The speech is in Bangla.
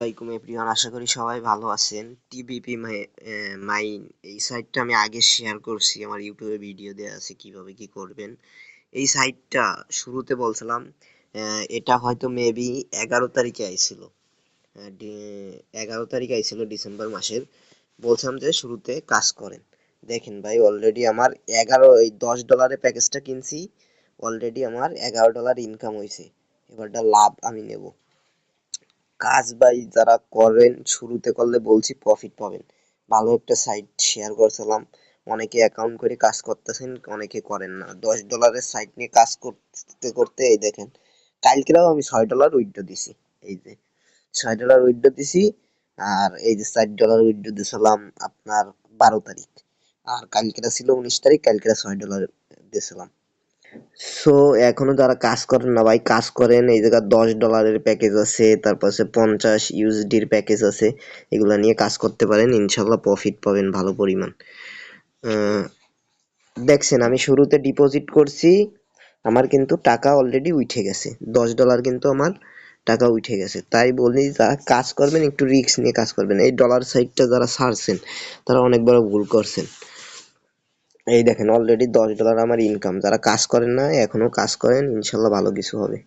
আলাইকুম এভরিওয়ান, আশা করি সবাই ভালো আছেন। টিবিপি মাইন এই সাইটটা আমি আগে শেয়ার করছি, আমার ইউটিউবে ভিডিও দেওয়া আছে কিভাবে কি করবেন। এই সাইটটা শুরুতে বলছিলাম, এটা হয়তো মেবি 11 তারিখে আইছিল। 11 তারিখে আইছিল ডিসেম্বর মাসের। বলছিলাম যে শুরুতে কাজ করেন। দেখেন ভাই, অলরেডি আমার 10 ডলারের প্যাকেজটা কিনছি। অলরেডি আমার $11 ইনকাম হয়েছে। এবারটা লাভ আমি নেব। কাজ ভাই যারা করেন, শুরুতে করলে বলছি প্রফিট পাবেন। ভালো একটা সাইট শেয়ার করছিলাম, অনেকে অ্যাকাউন্ট করে কাজ করতেছেন, অনেকে করেন না। $10 সাইট নিয়ে কাজ করতে করতে এই দেখেন, কালকেও আমি $6 উইথড্র দিছি। এই যে $6 উইথড্র দিছি। আর এই যে $4 উইথড্র দিছিলাম আপনার 12 তারিখ। আর কালকেটা ছিল 19 তারিখ, কালকেটা $6 দিয়েছিলাম। সো এখনো যারা কাজ করেন না ভাই, কাজ করেন। এই জায়গায় $10 প্যাকেজ আছে, তারপর আছে 50 USD প্যাকেজ আছে। এগুলা নিয়ে কাজ করতে পারেন, ইনশাল্লাহ প্রফিট পাবেন ভালো পরিমাণ। আহ, দেখছেন আমি শুরুতে ডিপোজিট করছি, আমার কিন্তু টাকা অলরেডি উঠে গেছে। $10 কিন্তু আমার টাকা উঠে গেছে। তাই বলি, যারা কাজ করবেন একটু রিস্ক নিয়ে কাজ করবেন। এই ডলার সাইটটা যারা ছাড়ছেন তারা অনেক বড় ভুল করছেন। এই দেখেন অলরেডি $10 আমার ইনকাম। যারা কাজ করেন না এখনো কাজ করেন, ইনশাল্লাহ ভালো কিছু হবে।